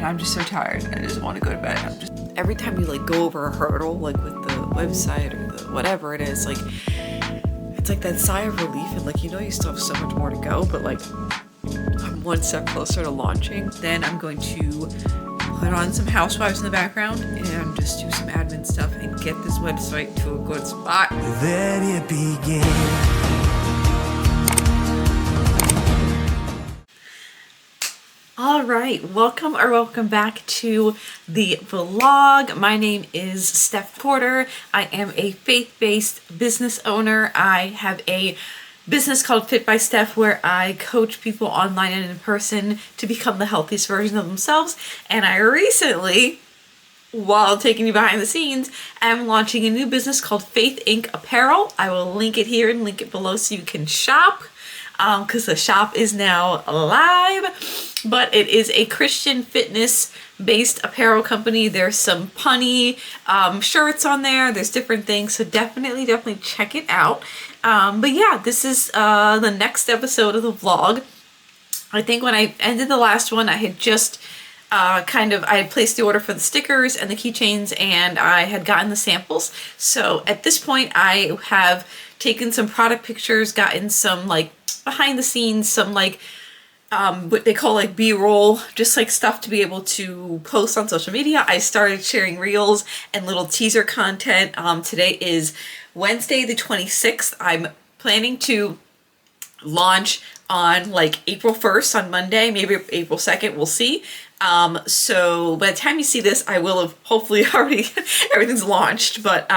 and I'm just so tired. I just want to go to bed. Every time you like go over a hurdle, like with the website or the whatever it is, like it's like that sigh of relief, and like, you know, you still have so much more to go, but like I'm one step closer to launching. Then I'm going to put on some housewives in the background and just do some admin stuff and get this website to a good spot. Let it begin. All right, welcome back to the vlog. My name is Steph Porter. I am a faith-based business owner. I have a business called Fit by Steph where I coach people online and in person to become the healthiest version of themselves. And I recently, while taking you behind the scenes, am launching a new business called Faith Ink Apparel. I will link it here and link it below so you can shop. Because the shop is now live, but it is a Christian fitness based apparel company. There's some punny shirts on there. There's different things, so definitely check it out. But yeah, this is the next episode of the vlog. I think when I ended the last one, I had just I had placed the order for the stickers and the keychains, and I had gotten the samples. So at this point, I have taken some product pictures, gotten some like behind the scenes, some like what they call like B-roll, just like stuff to be able to post on social media. I started sharing reels and little teaser content. Today is Wednesday the 26th. I'm planning to launch on like April 1st on Monday, maybe April 2nd, we'll see. So by the time you see this, I will have hopefully already everything's launched. But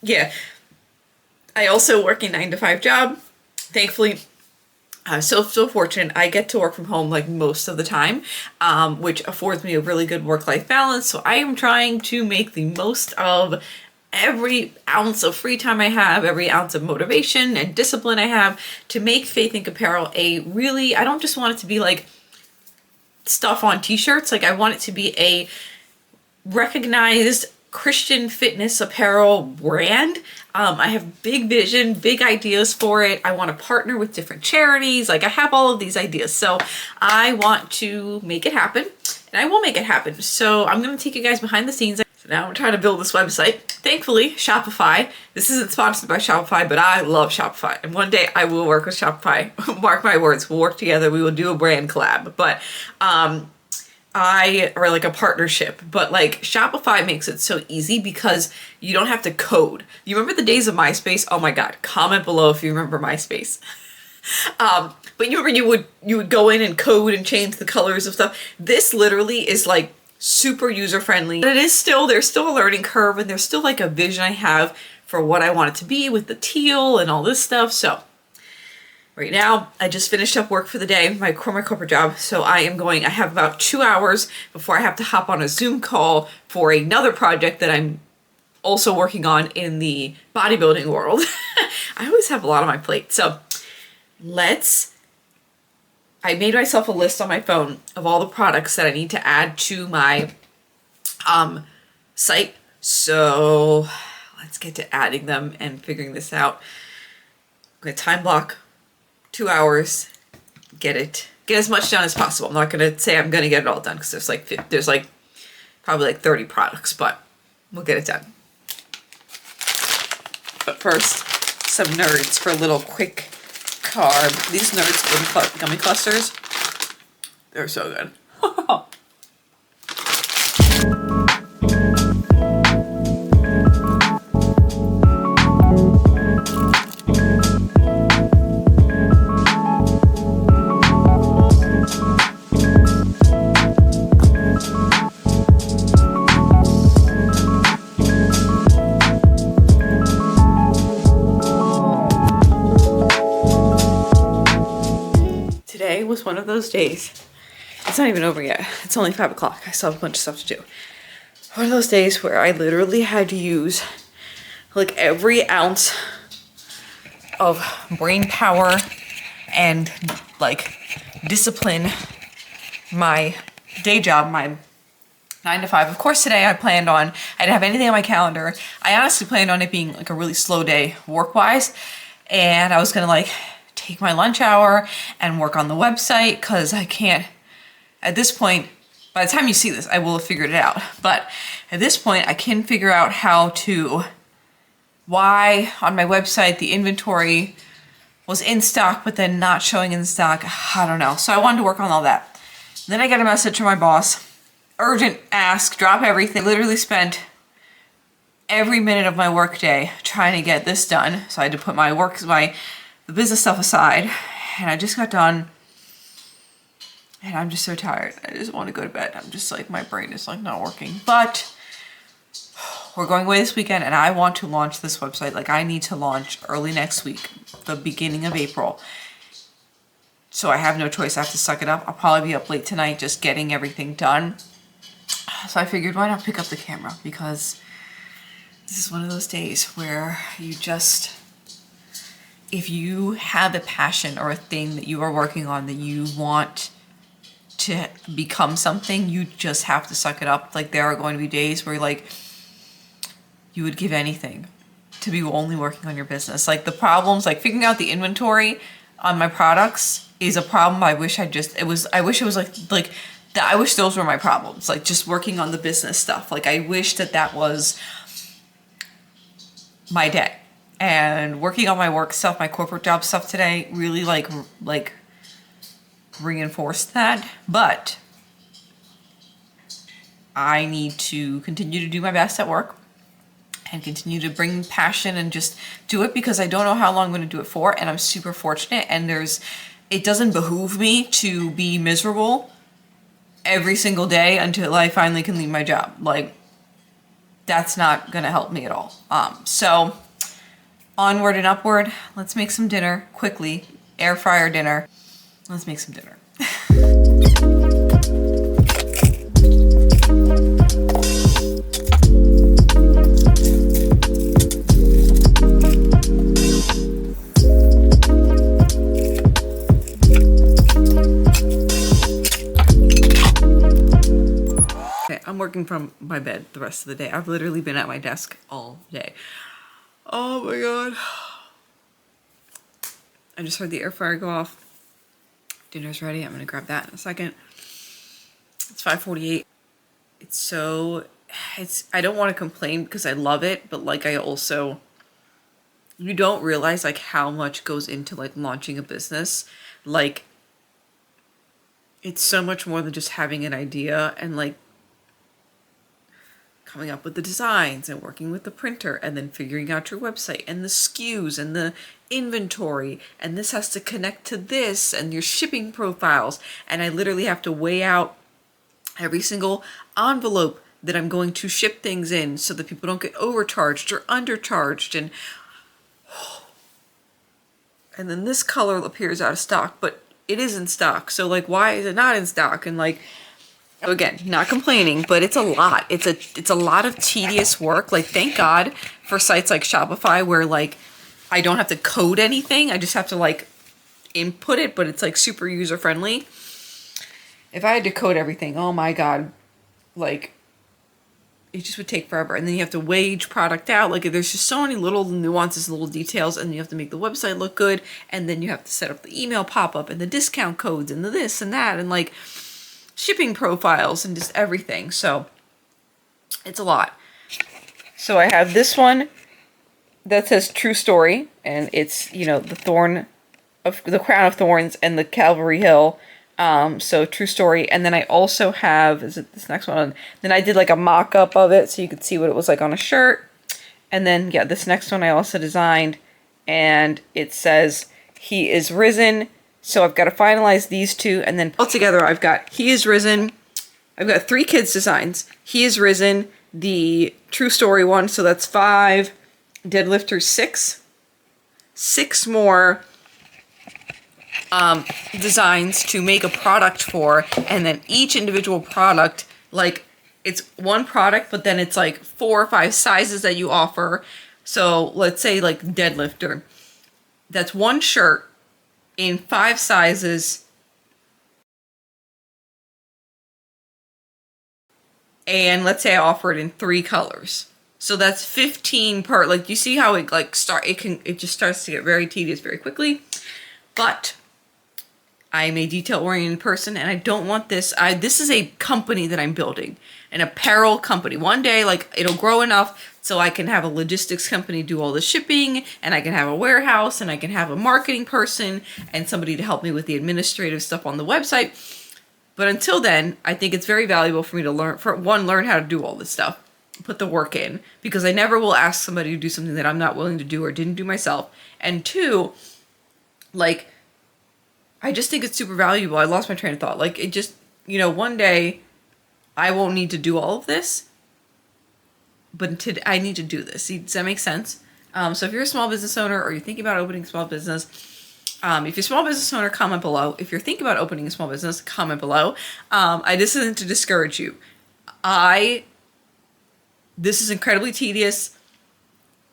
yeah, I also work a 9-to-5 job. Thankfully, I'm so fortunate. I get to work from home like most of the time, which affords me a really good work-life balance. So I am trying to make the most of every ounce of free time I have, every ounce of motivation and discipline I have to make Faith Ink Apparel a really, I don't just want it to be like stuff on t-shirts. Like I want it to be a recognized Christian fitness apparel brand. I have big vision, big ideas for it. I want to partner with different charities. Like I have all of these ideas. So I want to make it happen, and I will make it happen. So I'm going to take you guys behind the scenes. So now I'm trying to build this website. Thankfully, Shopify. This isn't sponsored by Shopify, but I love Shopify. And one day I will work with Shopify. Mark my words, we'll work together. We will do a brand collab. But or like a partnership, but like Shopify makes it so easy because you don't have to code. You remember the days of MySpace? Oh my God, comment below if you remember MySpace. But you remember you would go in and code and change the colors of stuff. This literally is like super user friendly. But there's still a learning curve, and there's still like a vision I have for what I want it to be with the teal and all this stuff. So right now, I just finished up work for the day, my corporate job, so I have about 2 hours before I have to hop on a Zoom call for another project that I'm also working on in the bodybuilding world. I always have a lot on my plate, so I made myself a list on my phone of all the products that I need to add to my site, so let's get to adding them and figuring this out. I'm going to time block 2 hours, get as much done as possible. I'm not gonna say I'm gonna get it all done because there's like probably like 30 products, but we'll get it done. But first, some nerds for a little quick carb. These nerds gummy clusters, they're so good. Was one of those days. It's not even over yet. It's only 5 o'clock. I still have a bunch of stuff to do. One of those days where I literally had to use like every ounce of brain power and like discipline my day job, my 9-to-5. Of course, today I didn't have anything on my calendar. I honestly planned on it being like a really slow day work-wise, and I was gonna like take my lunch hour and work on the website because I can't, at this point, by the time you see this, I will have figured it out. But at this point, I can figure out why on my website the inventory was in stock, but then not showing in stock. I don't know. So I wanted to work on all that. Then I get a message from my boss. Urgent ask, drop everything. Literally spent every minute of my work day trying to get this done. So I had to put the business stuff aside. And I just got done. And I'm just so tired. I just want to go to bed. I'm just like, my brain is like not working. But we're going away this weekend and I want to launch this website. Like I need to launch early next week, the beginning of April. So I have no choice. I have to suck it up. I'll probably be up late tonight just getting everything done. So I figured why not pick up the camera, because this is one of those days where if you have a passion or a thing that you are working on that you want to become something, you just have to suck it up. Like there are going to be days where like you would give anything to be only working on your business. Like the problems, like figuring out the inventory on my products is a problem. I wish it was like that. I wish those were my problems. Like just working on the business stuff. Like I wish that was my day. And working on my work stuff, my corporate job stuff today really like reinforced that. But I need to continue to do my best at work and continue to bring passion and just do it, because I don't know how long I'm going to do it for. And I'm super fortunate, and it doesn't behoove me to be miserable every single day until I finally can leave my job. Like that's not going to help me at all. So onward and upward. Let's make some dinner quickly. Air fryer dinner. Let's make some dinner. Okay, I'm working from my bed the rest of the day. I've literally been at my desk all day. Oh my God. I just heard the air fryer go off. Dinner's ready. I'm gonna grab that in a second. It's 5:48. I don't want to complain because I love it, but like you don't realize like how much goes into like launching a business. Like it's so much more than just having an idea and like coming up with the designs and working with the printer and then figuring out your website and the SKUs and the inventory, and this has to connect to this and your shipping profiles, and I literally have to weigh out every single envelope that I'm going to ship things in so that people don't get overcharged or undercharged, and then this color appears out of stock, but it is in stock, so like why is it not in stock? And like, again, not complaining, but it's a lot. It's a lot of tedious work. Like thank God for sites like Shopify where like I don't have to code anything. I just have to like input it, but it's like super user friendly. If I had to code everything, oh my God, like it just would take forever. And then you have to weigh each product out. Like there's just so many little nuances, little details, and you have to make the website look good. And then you have to set up the email pop-up and the discount codes and the this and that and like shipping profiles and just everything. So it's a lot. So I have this one that says True Story, and it's, the crown of thorns and the Calvary Hill. So True Story. And then I also have, is it this next one? Then I did like a mock-up of it so you could see what it was like on a shirt. And then, yeah, this next one I also designed, and it says, He is Risen. So I've got to finalize these two, and then altogether I've got He is Risen. I've got 3 kids designs. He is Risen, the True Story one, so that's 5. Deadlifter 6. 6 more designs to make a product for, and then each individual product, like it's one product, but then it's like 4 or 5 sizes that you offer. So let's say like Deadlifter, that's one shirt in 5 sizes, and let's say I offer it in 3 colors. So that's 15 per, like you see how it like it just starts to get very tedious very quickly. But I'm a detail-oriented person, and I don't want this. This is a company that I'm building, an apparel company. One day, like, it'll grow enough so I can have a logistics company do all the shipping, and I can have a warehouse, and I can have a marketing person, and somebody to help me with the administrative stuff on the website. But until then, I think it's very valuable for me to learn how to do all this stuff, put the work in, because I never will ask somebody to do something that I'm not willing to do or didn't do myself. And two, like, I just think it's super valuable. I lost my train of thought. Like, it just, one day I won't need to do all of this, but I need to do this. Does that make sense? So if you're a small business owner or you're thinking about opening a small business, if you're a small business owner, comment below. If you're thinking about opening a small business, comment below. This isn't to discourage you. This is incredibly tedious,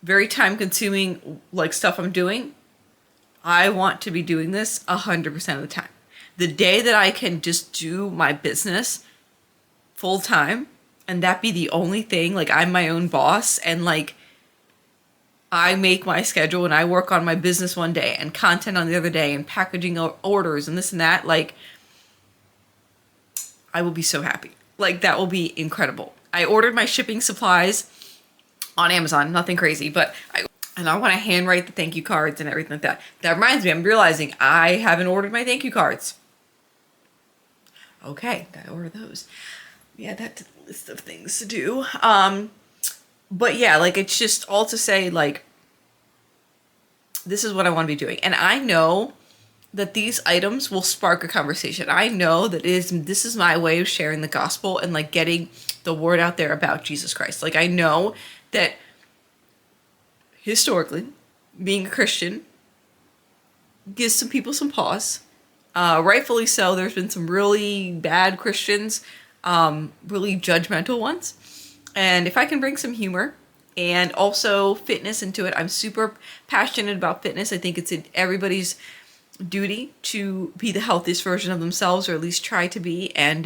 very time consuming, like, stuff I'm doing. I want to be doing this 100% of the time. The day that I can just do my business full time and that be the only thing, like, I'm my own boss and, like, I make my schedule and I work on my business one day and content on the other day and packaging orders and this and that, like, I will be so happy. Like, that will be incredible. I ordered my shipping supplies on Amazon, nothing crazy, but I want to handwrite the thank you cards and everything like that. That reminds me, I'm realizing I haven't ordered my thank you cards. Okay, gotta order those. Yeah, that's a list of things to do. But yeah, like, it's just all to say, like, this is what I want to be doing. And I know that these items will spark a conversation. I know that this is my way of sharing the gospel and, like, getting the word out there about Jesus Christ. Like, I know that historically, being a Christian gives some people some pause. Rightfully so. There's been some really bad Christians, really judgmental ones. And if I can bring some humor and also fitness into it, I'm super passionate about fitness. I think it's in everybody's duty to be the healthiest version of themselves, or at least try to be, and,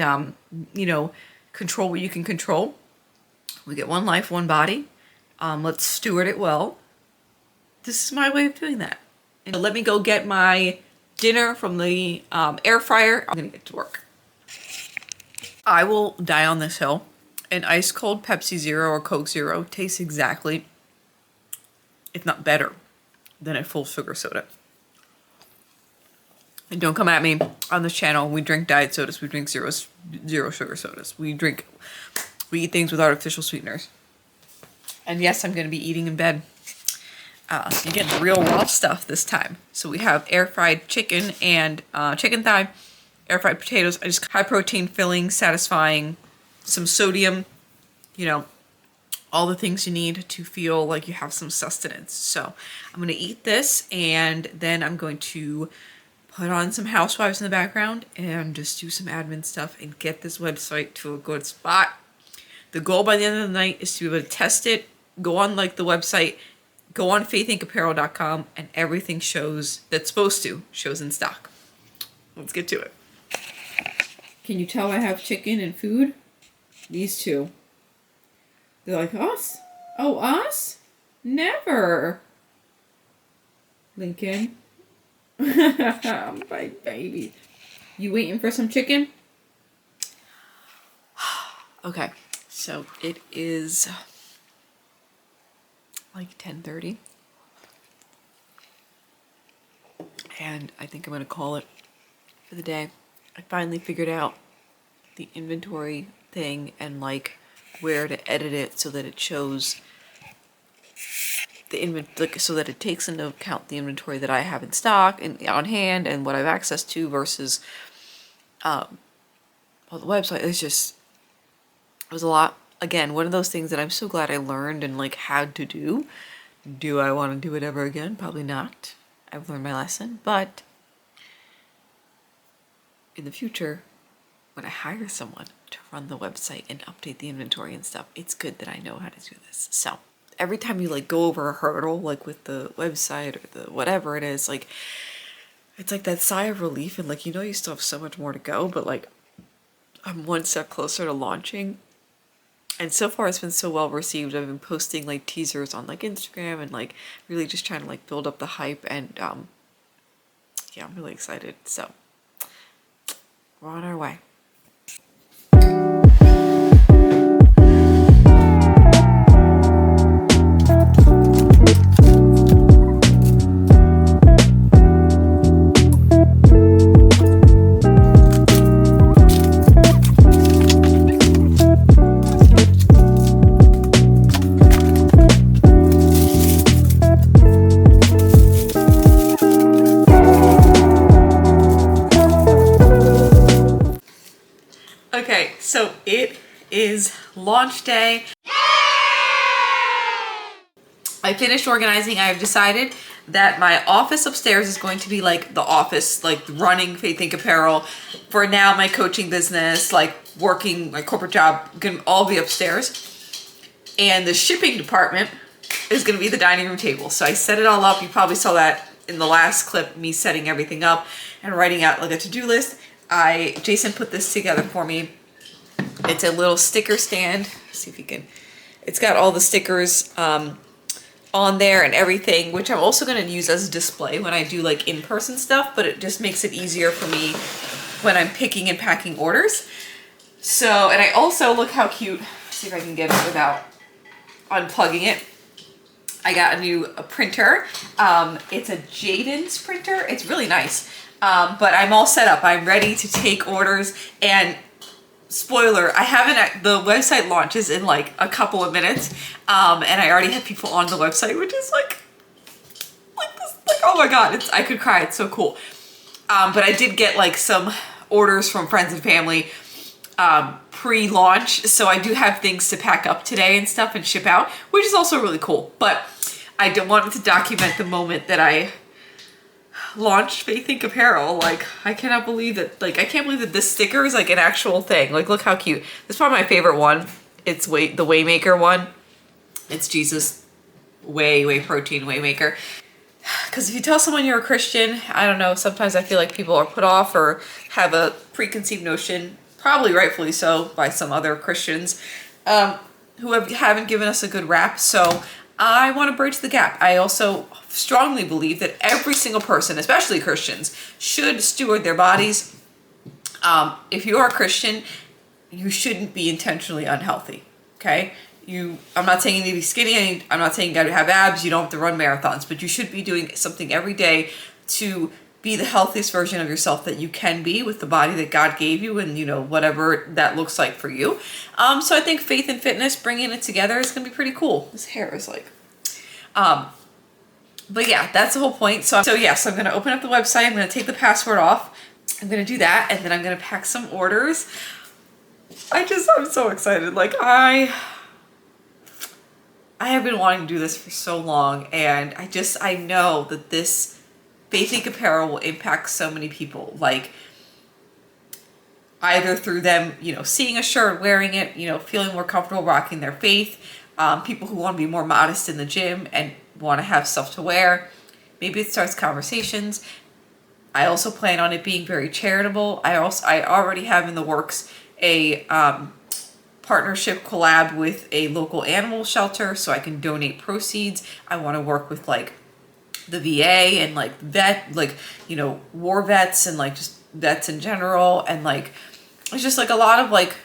control what you can control. We get one life, one body. Let's steward it well. This is my way of doing that. And let me go get my dinner from the air fryer. I'm gonna get to work. I will die on this hill. An ice cold Pepsi Zero or Coke Zero tastes exactly, if not better, than a full sugar soda. And don't come at me on this channel. We drink diet sodas. We drink zero sugar sodas. We eat things with artificial sweeteners. And yes, I'm going to be eating in bed. You're getting real raw stuff this time. So we have air fried chicken and chicken thigh, air fried potatoes. I just high protein, filling, satisfying, some sodium, all the things you need to feel like you have some sustenance. So I'm going to eat this, and then I'm going to put on some housewives in the background and just do some admin stuff and get this website to a good spot. The goal by the end of the night is to be able to test it, go on, like, the website, go on faithinkapparel.com, and everything that's supposed to shows in stock. Let's get to it. Can you tell I have chicken and food? These two. They're like, us? Oh, us? Never. Lincoln. My baby. You waiting for some chicken? Okay, so it is like 10:30. And I think I'm going to call it for the day. I finally figured out the inventory thing and, like, where to edit it so that it shows the so that it takes into account the inventory that I have in stock and on hand and what I've access to versus the website. It was a lot. Again, one of those things that I'm so glad I learned and, like, had to do. Do I want to do it ever again? Probably not. I've learned my lesson, but in the future, when I hire someone to run the website and update the inventory and stuff, it's good that I know how to do this. So every time you, like, go over a hurdle, like with the website or the whatever it is, like, it's like that sigh of relief, and, like, you still have so much more to go, but, like, I'm one step closer to launching. And so far it's been so well received. I've been posting, like, teasers on, like, Instagram and, like, really just trying to, like, build up the hype, and yeah, I'm really excited. So we're on our way. Okay, so it is launch day. I finished organizing. I've decided that my office upstairs is going to be like the office, like running Faith Ink Apparel. For now, my coaching business, like working my corporate job, can all be upstairs. And the shipping department is going to be the dining room table. So I set it all up. You probably saw that in the last clip, me setting everything up and writing out like a to-do list. Jason put this together for me. It's a little sticker stand. Let's see if you can. It's got all the stickers on there and everything, which I'm also going to use as a display when I do like in-person stuff, but it just makes it easier for me when I'm picking and packing orders. So, and I also, look how cute. See if I can get it without unplugging it. I got a new printer. It's a Jaden's printer. It's really nice. But I'm all set up. I'm ready to take orders. And spoiler, the website launches in like a couple of minutes. And I already have people on the website, which is like oh my God, I could cry. It's so cool. But I did get like some orders from friends and family pre-launch. So I do have things to pack up today and stuff and ship out, which is also really cool. But I wanted to document the moment that I launched Faith Ink Apparel. Like, I cannot believe that, like, I can't believe that this sticker is like an actual thing. Like, look how cute. This is probably my favorite one. It's the Waymaker one. It's Jesus Whey Protein Waymaker. Because if you tell someone you're a Christian, I don't know, sometimes I feel like people are put off or have a preconceived notion, probably rightfully so, by some other Christians who haven't given us a good rap. So I want to bridge the gap. I also strongly believe that every single person, especially Christians, should steward their bodies. If you are a Christian, you shouldn't be intentionally unhealthy, okay? I'm not saying you need to be skinny. I'm not saying you got to have abs. You don't have to run marathons, but you should be doing something every day to be the healthiest version of yourself that you can be with the body that God gave you, and, you know, whatever that looks like for you. So I think faith and fitness, bringing it together, is going to be pretty cool. This hair is like, but yeah, that's the whole point. So yes, I'm going to open up the website. I'm going to take the password off. I'm going to do that, and then I'm going to pack some orders. I'm so excited. Like, I have been wanting to do this for so long, and I know that this Faith Ink Apparel will impact so many people. Like, either through them, you know, seeing a shirt, wearing it, you know, feeling more comfortable rocking their faith. People who want to be more modest in the gym and want to have stuff to wear. Maybe it starts conversations. I also plan on it being very charitable. I already have in the works a partnership collab with a local animal shelter so I can donate proceeds. I want to work with like the VA and like war vets and like just vets in general, and like it's just like a lot of like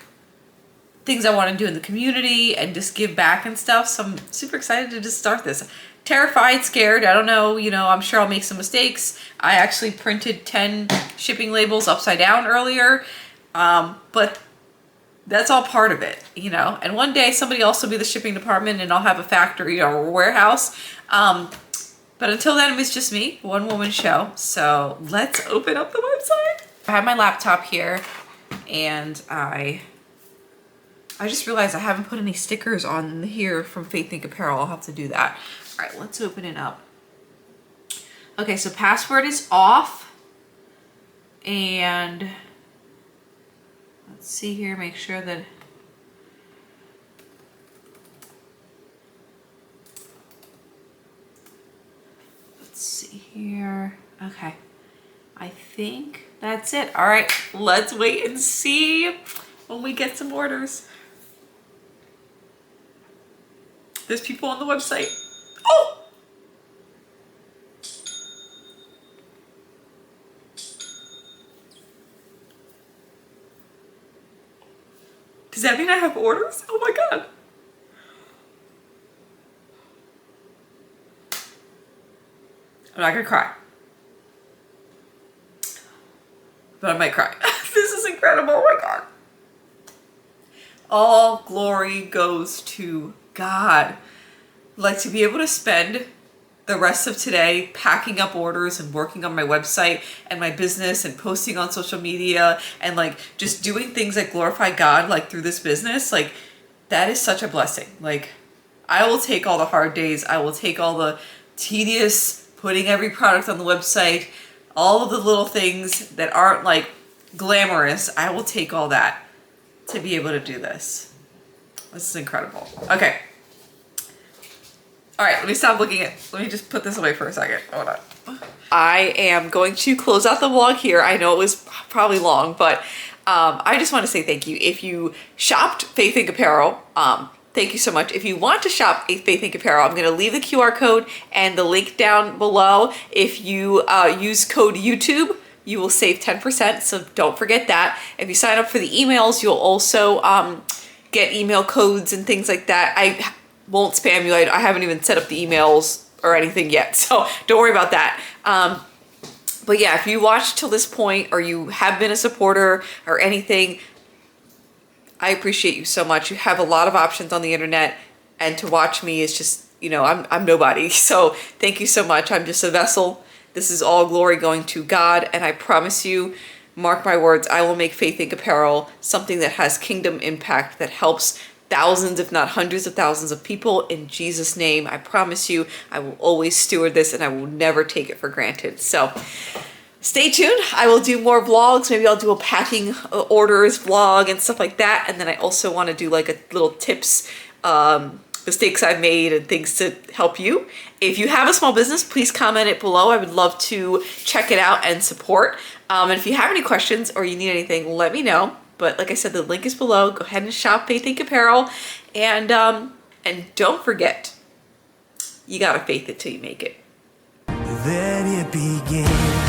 things I want to do in the community and just give back and stuff. So I'm super excited to just start this. Terrified, scared, I don't know, you know, I'm sure I'll make some mistakes. I actually printed 10 shipping labels upside down earlier, but that's all part of it, you know. And one day somebody else will be the shipping department and I'll have a factory or a warehouse. But until then, it's just me, one woman show. So let's open up the website. I have my laptop here, and I just realized I haven't put any stickers on here from Faith Ink Apparel. I'll have to do that. All right, let's open it up. Okay, so password is off. And let's see here, make sure that let's see here. Okay, I think that's it. All right, let's wait and see when we get some orders. There's people on the website. Oh! Does that mean I have orders? Oh my God. I'm not gonna cry. But I might cry. This is incredible, oh my God. All glory goes to God. Like to be able to spend the rest of today packing up orders and working on my website and my business and posting on social media and like just doing things that glorify God like through this business, like that is such a blessing. Like I will take all the hard days. I will take all the tedious putting every product on the website, all of the little things that aren't like glamorous. I will take all that to be able to do this. This is incredible. Okay. All right, let me stop looking at, let me just put this away for a second. Hold on. I am going to close out the vlog here. I know it was probably long, but I just want to say thank you. If you shopped Faith Ink Apparel, thank you so much. If you want to shop a Faith Ink Apparel, I'm going to leave the QR code and the link down below. If you use code YouTube, you will save 10%, so don't forget that. If you sign up for the emails, you'll also get email codes and things like that. I won't spam you. I haven't even set up the emails or anything yet, so don't worry about that. But yeah, if you watched till this point or you have been a supporter or anything, I appreciate you so much. You have a lot of options on the internet, and to watch me is just, you know, I'm nobody. So thank you so much. I'm just a vessel. This is all glory going to God, and I promise you, mark my words, I will make Faith Ink Apparel something that has kingdom impact, that helps thousands, if not hundreds of thousands of people in Jesus' name. I promise you, I will always steward this and I will never take it for granted. So stay tuned. I will do more vlogs. Maybe I'll do a packing orders vlog and stuff like that. And then I also want to do like a little tips, mistakes I've made and things to help you. If you have a small business, please comment it below. I would love to check it out and support. And if you have any questions or you need anything, let me know. But like I said, the link is below. Go ahead and shop Faith Ink Apparel. And don't forget, you gotta faith it till you make it. Then it began.